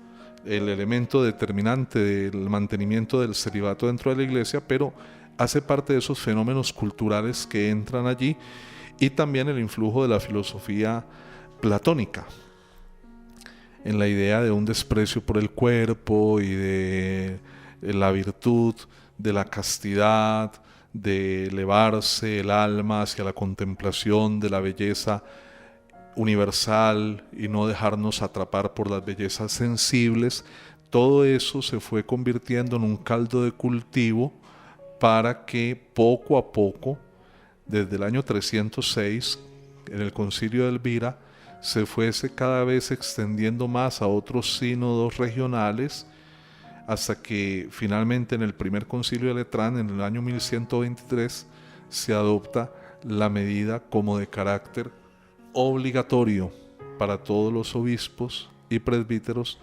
el elemento determinante del mantenimiento del celibato dentro de la iglesia, pero hace parte de esos fenómenos culturales que entran allí, y también el influjo de la filosofía platónica en la idea de un desprecio por el cuerpo y de la virtud, de la castidad, de elevarse el alma hacia la contemplación de la belleza universal y no dejarnos atrapar por las bellezas sensibles. Todo eso se fue convirtiendo en un caldo de cultivo para que poco a poco, desde el año 306, en el concilio de Elvira, se fuese cada vez extendiendo más a otros sínodos regionales, hasta que finalmente en el primer concilio de Letrán, en el año 1123, se adopta la medida como de carácter obligatorio para todos los obispos y presbíteros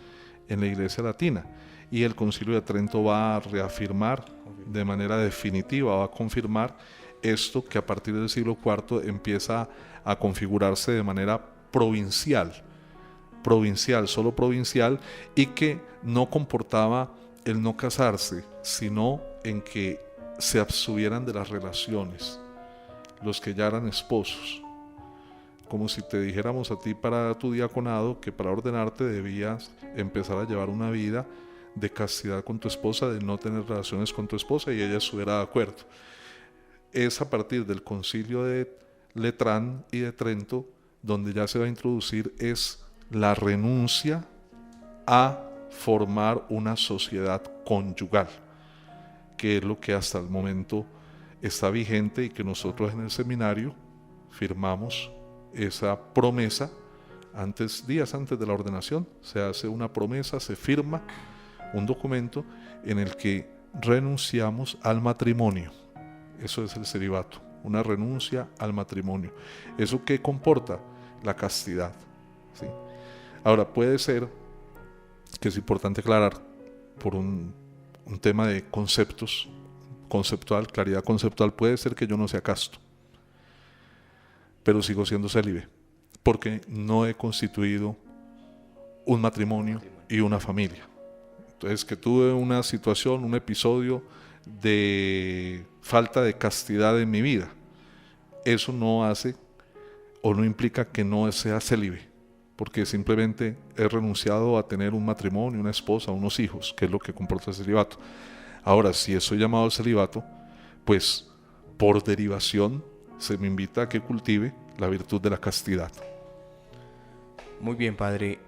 en la Iglesia Latina. Y el Concilio de Trento va a reafirmar de manera definitiva, va a confirmar esto que a partir del siglo IV empieza a configurarse de manera provincial, solo provincial, y que no comportaba el no casarse, sino en que se abstuvieran de las relaciones los que ya eran esposos. Como si te dijéramos a ti para tu diaconado que para ordenarte debías empezar a llevar una vida de castidad con tu esposa, de no tener relaciones con tu esposa, y ella estuviera de acuerdo. Es a partir del concilio de Letrán y de Trento donde ya se va a introducir es la renuncia a formar una sociedad conyugal, que es lo que hasta el momento está vigente y que nosotros en el seminario firmamos esa promesa. Días antes de la ordenación, se hace una promesa, se firma un documento en el que renunciamos al matrimonio. Eso es el celibato, una renuncia al matrimonio. ¿Eso qué comporta? La castidad, ¿sí? Ahora, puede ser que es importante aclarar por un tema de conceptual, claridad conceptual. Puede ser que yo no sea casto, pero sigo siendo célibe, porque no he constituido un matrimonio y una familia. Entonces, que tuve una situación, un episodio de falta de castidad en mi vida, eso no hace o no implica que no sea célibe, porque simplemente he renunciado a tener un matrimonio, una esposa, unos hijos, que es lo que comporta el celibato. Ahora, si eso llamado celibato, pues por derivación se me invita a que cultive la virtud de la castidad. Muy bien, padre.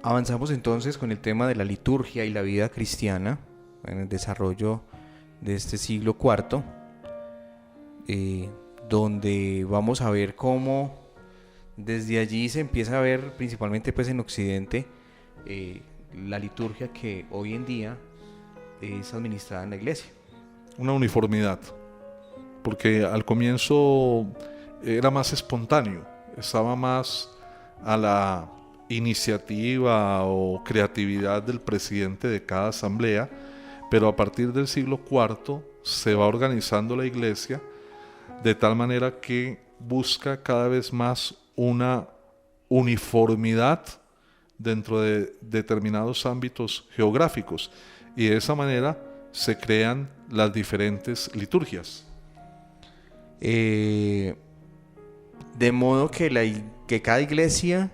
Avanzamos entonces con el tema de la liturgia y la vida cristiana en el desarrollo de este siglo IV, donde vamos a ver cómo desde allí se empieza a ver, principalmente pues en Occidente, la liturgia que hoy en día es administrada en la iglesia. Una uniformidad, porque al comienzo era más espontáneo, estaba más a la iniciativa o creatividad del presidente de cada asamblea, pero a partir del siglo IV se va organizando la iglesia de tal manera que busca cada vez más una uniformidad dentro de determinados ámbitos geográficos, y de esa manera se crean las diferentes liturgias. De modo que, que cada iglesia,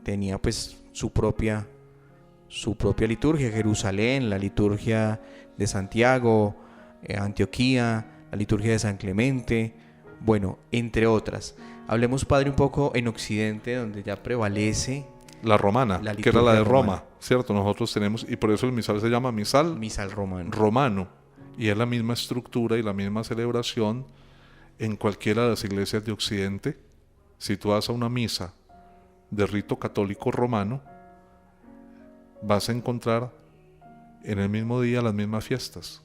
tenía pues su propia liturgia. Jerusalén, la liturgia de Santiago, Antioquía, la liturgia de San Clemente, bueno, entre otras. Hablemos, padre, un poco en Occidente, donde ya prevalece la romana, la que era la de liturgia Roma, romana. ¿cierto? Nosotros tenemos, y por eso el misal se llama misal romano. romano, y es la misma estructura y la misma celebración en cualquiera de las iglesias de Occidente. Si tú vas a una misa de rito católico romano, vas a encontrar en el mismo día las mismas fiestas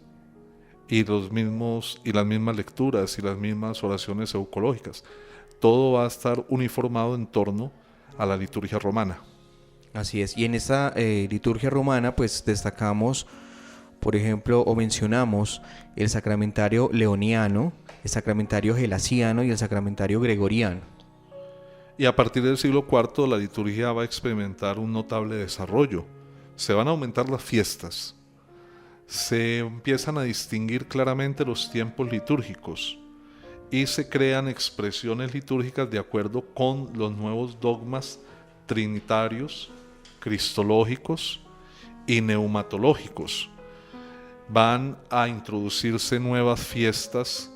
y las mismas lecturas y las mismas oraciones eucológicas. Todo va a estar uniformado en torno a la liturgia romana. Así es, y en esta liturgia romana pues destacamos, por ejemplo, o mencionamos el sacramentario leoniano, el sacramentario gelasiano y el sacramentario gregoriano. Y a partir del siglo IV la liturgia va a experimentar un notable desarrollo. Se van a aumentar las fiestas, se empiezan a distinguir claramente los tiempos litúrgicos y se crean expresiones litúrgicas de acuerdo con los nuevos dogmas trinitarios, cristológicos y neumatológicos. Van a introducirse nuevas fiestas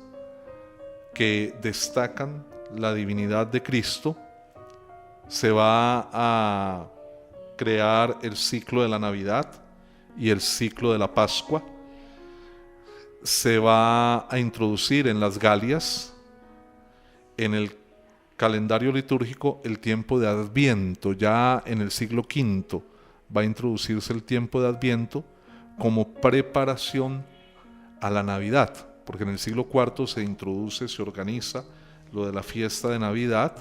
que destacan la divinidad de Cristo. Se va a crear el ciclo de la Navidad y el ciclo de la Pascua. Se va a introducir en las Galias, en el calendario litúrgico, el tiempo de Adviento. Ya en el siglo V va a introducirse el tiempo de Adviento como preparación a la Navidad, porque en el siglo IV se organiza lo de la fiesta de Navidad,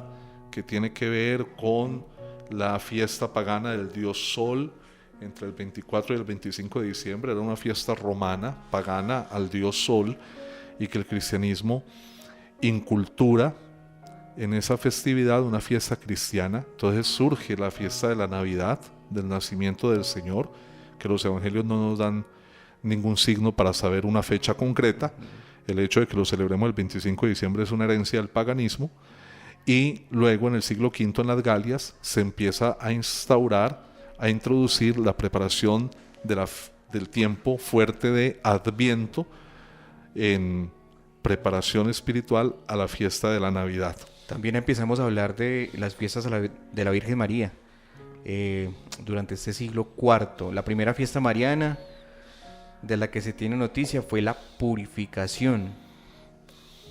que tiene que ver con la fiesta pagana del dios Sol entre el 24 y el 25 de diciembre. Era una fiesta romana, pagana al dios Sol, y que el cristianismo incultura en esa festividad una fiesta cristiana. Entonces surge la fiesta de la Navidad, del nacimiento del Señor, que los evangelios no nos dan ningún signo para saber una fecha concreta. El hecho de que lo celebremos el 25 de diciembre es una herencia del paganismo. Y luego en el siglo V en las Galias se empieza a introducir la preparación del tiempo fuerte de Adviento en preparación espiritual a la fiesta de la Navidad. También empezamos a hablar de las fiestas de la Virgen María durante este siglo IV. La primera fiesta mariana de la que se tiene noticia fue la Purificación.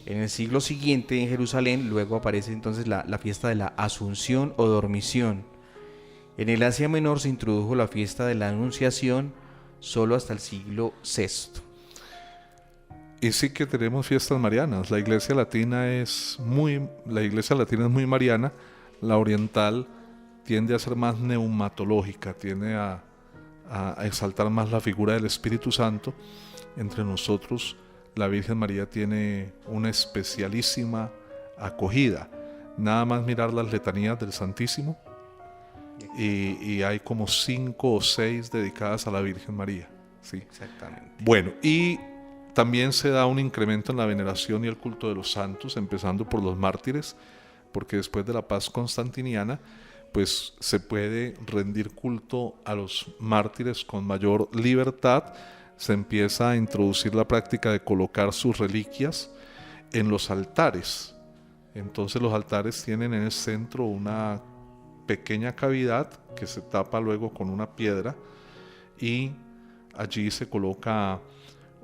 En el siglo siguiente en Jerusalén luego aparece entonces la fiesta de la Asunción o Dormición. En el Asia Menor se introdujo la fiesta de la Anunciación solo hasta el siglo VI. Y sí que tenemos fiestas marianas. La iglesia latina es muy mariana. La oriental tiende a ser más neumatológica, tiende a exaltar más la figura del Espíritu Santo. Entre nosotros la Virgen María tiene una especialísima acogida. Nada más mirar las letanías del Santísimo y hay como 5 o 6 dedicadas a la Virgen María. ¿Sí? Exactamente. Bueno, y también se da un incremento en la veneración y el culto de los santos, empezando por los mártires, porque después de la paz constantiniana, pues se puede rendir culto a los mártires con mayor libertad. Se empieza a introducir la práctica de colocar sus reliquias en los altares. Entonces los altares tienen en el centro una pequeña cavidad que se tapa luego con una piedra y allí se coloca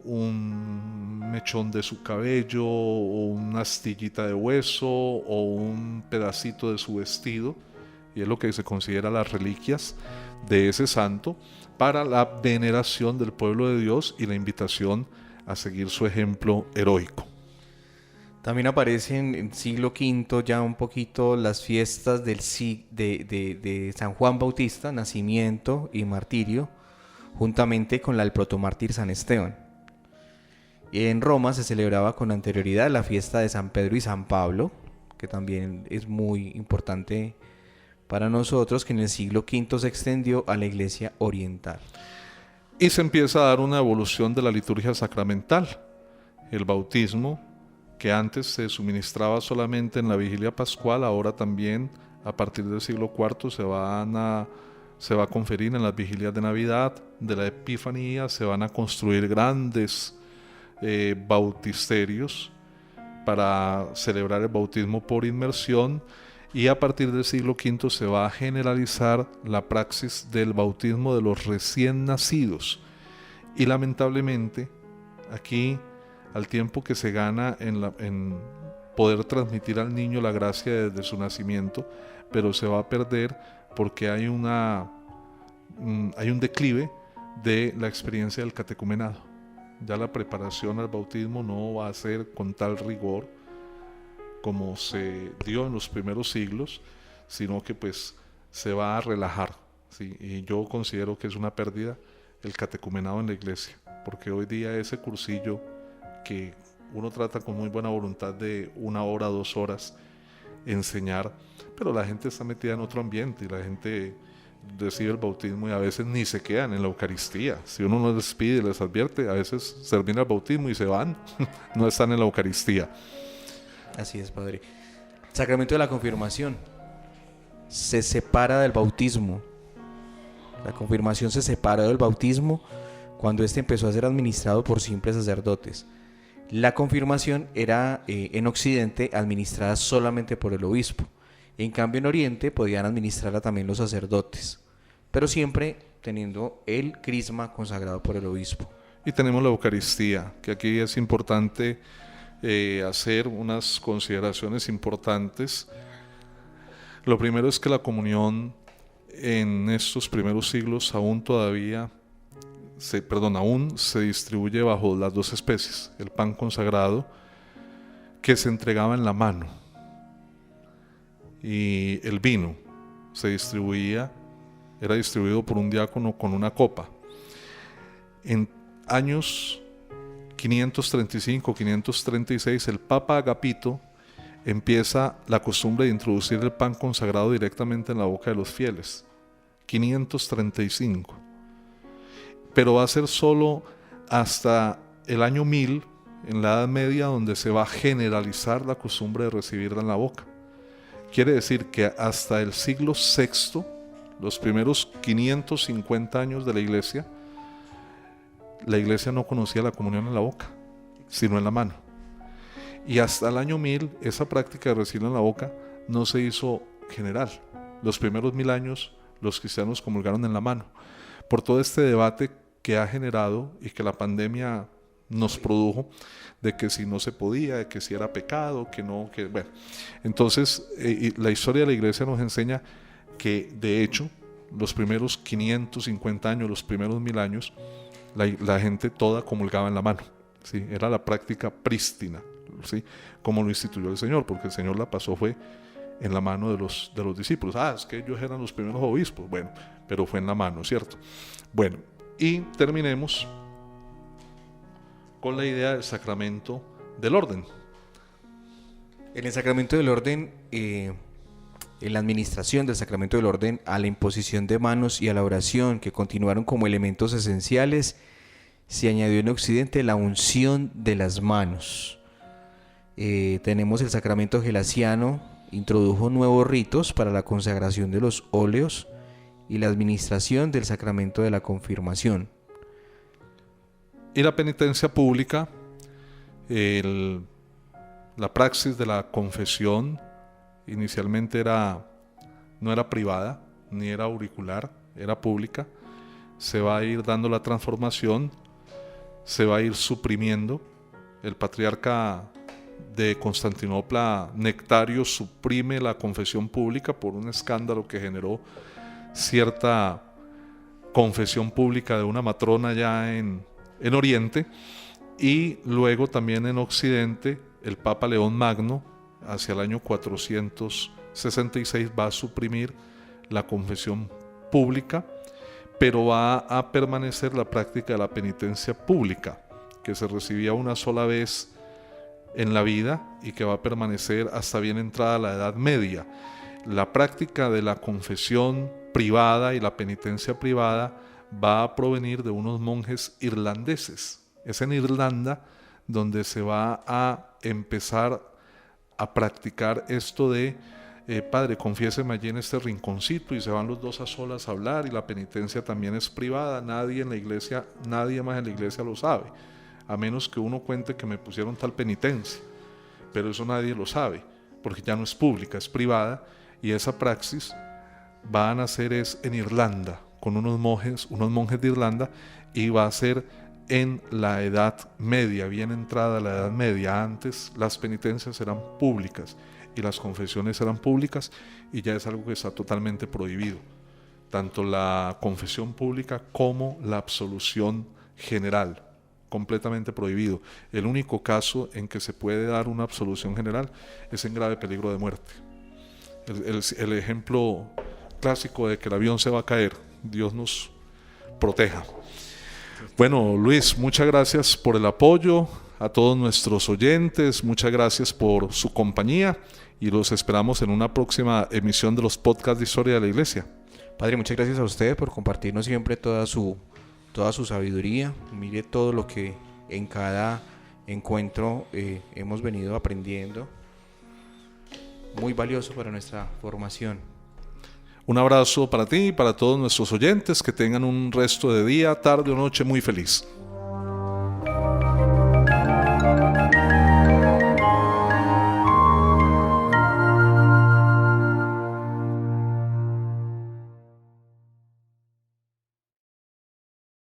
un mechón de su cabello o una astillita de hueso o un pedacito de su vestido, y es lo que se considera las reliquias de ese santo para la veneración del pueblo de Dios y la invitación a seguir su ejemplo heroico. También aparecen en siglo V ya un poquito las fiestas de San Juan Bautista, nacimiento y martirio, juntamente con la del protomártir San Esteban. Y en Roma se celebraba con anterioridad la fiesta de San Pedro y San Pablo, que también es muy importante para nosotros, que en el siglo V se extendió a la iglesia oriental. Y se empieza a dar una evolución de la liturgia sacramental. El bautismo, que antes se suministraba solamente en la vigilia pascual, ahora también a partir del siglo IV se va a conferir en las vigilias de Navidad, de la Epifanía, se van a construir grandes bautisterios para celebrar el bautismo por inmersión, y a partir del siglo V se va a generalizar la praxis del bautismo de los recién nacidos. Y lamentablemente aquí, al tiempo que se gana en poder transmitir al niño la gracia desde su nacimiento, pero se va a perder porque hay un declive de la experiencia del catecumenado. Ya la preparación al bautismo no va a ser con tal rigor como se dio en los primeros siglos, sino que pues se va a relajar, ¿sí? Y yo considero que es una pérdida el catecumenado en la iglesia, porque hoy día ese cursillo que uno trata con muy buena voluntad de 1 hora, 2 horas enseñar, pero la gente está metida en otro ambiente y la gente recibe el bautismo y a veces ni se quedan en la Eucaristía. Si uno no les pide, les advierte, a veces termina el bautismo y se van, no están en la Eucaristía. Así es, padre. El sacramento de la confirmación se separa del bautismo. La confirmación se separó del bautismo cuando este empezó a ser administrado por simples sacerdotes. La confirmación era en Occidente administrada solamente por el obispo. En cambio, en Oriente podían administrarla también los sacerdotes, pero siempre teniendo el crisma consagrado por el obispo. Y tenemos la Eucaristía, que aquí es importante hacer unas consideraciones importantes. Lo primero es que la comunión en estos primeros siglos aún se distribuye bajo las 2 especies, el pan consagrado que se entregaba en la mano y el vino era distribuido por un diácono con una copa. En años 535-536 el Papa Agapito empieza la costumbre de introducir el pan consagrado directamente en la boca de los fieles. 535. Pero va a ser solo hasta el año 1000, en la Edad Media, donde se va a generalizar la costumbre de recibirla en la boca. Quiere decir que hasta el siglo VI, los primeros 550 años de la iglesia no conocía la comunión en la boca, sino en la mano. Y hasta el año 1000, esa práctica de recibirla en la boca no se hizo general. Los primeros 1000 años, los cristianos comulgaron en la mano. Por todo este debate que ha generado y que la pandemia nos produjo, de que si no se podía, de que si era pecado, que no, que bueno. Entonces, la historia de la iglesia nos enseña que, de hecho, los primeros 550 años, los primeros 1000 años, la gente toda comulgaba en la mano, ¿sí? Era la práctica prístina, ¿sí? Como lo instituyó el Señor, porque el Señor la pasó fue en la mano de los discípulos. Es que ellos eran los primeros obispos, bueno, pero fue en la mano, ¿cierto? Bueno, y terminemos con la idea del sacramento del orden. En el sacramento del orden, en la administración del sacramento del orden, a la imposición de manos y a la oración, que continuaron como elementos esenciales, se añadió en Occidente la unción de las manos. Tenemos el sacramento gelasiano, introdujo nuevos ritos para la consagración de los óleos y la administración del sacramento de la confirmación. Y la penitencia pública, la praxis de la confesión, inicialmente no era privada, ni era auricular, era pública. Se va a ir dando la transformación, se va a ir suprimiendo. El patriarca de Constantinopla, Nectario, suprime la confesión pública por un escándalo que generó cierta confesión pública de una matrona ya en Oriente, Y luego también en Occidente, el Papa León Magno, hacia el año 466, va a suprimir la confesión pública, pero va a permanecer la práctica de la penitencia pública, que se recibía una sola vez en la vida y que va a permanecer hasta bien entrada la Edad Media. La práctica de la confesión privada y la penitencia privada va a provenir de unos monjes irlandeses. Es en Irlanda donde se va a empezar a practicar esto de padre, confiéseme allí en este rinconcito, y se van los dos a solas a hablar, y la penitencia también es privada. Nadie en la iglesia, nadie más en la iglesia lo sabe, a menos que uno cuente que me pusieron tal penitencia, pero eso nadie lo sabe porque ya no es pública, es privada. Y esa praxis va a nacer es en Irlanda, con unos monjes de Irlanda, y va a ser en la Edad Media, bien entrada la Edad Media. Antes las penitencias eran públicas y las confesiones eran públicas, y ya es algo que está totalmente prohibido, tanto la confesión pública como la absolución general, completamente prohibido. El único caso en que se puede dar una absolución general es en grave peligro de muerte. El ejemplo clásico de que el avión se va a caer, Dios nos proteja. Bueno, Luis, muchas gracias por el apoyo, a todos nuestros oyentes, muchas gracias por su compañía, y los esperamos en una próxima emisión de los podcasts de Historia de la Iglesia. Padre, muchas gracias a usted por compartirnos siempre toda su sabiduría. Mire todo lo que en cada encuentro hemos venido aprendiendo. Muy valioso para nuestra formación. Un abrazo para ti y para todos nuestros oyentes, que tengan un resto de día, tarde o noche muy feliz.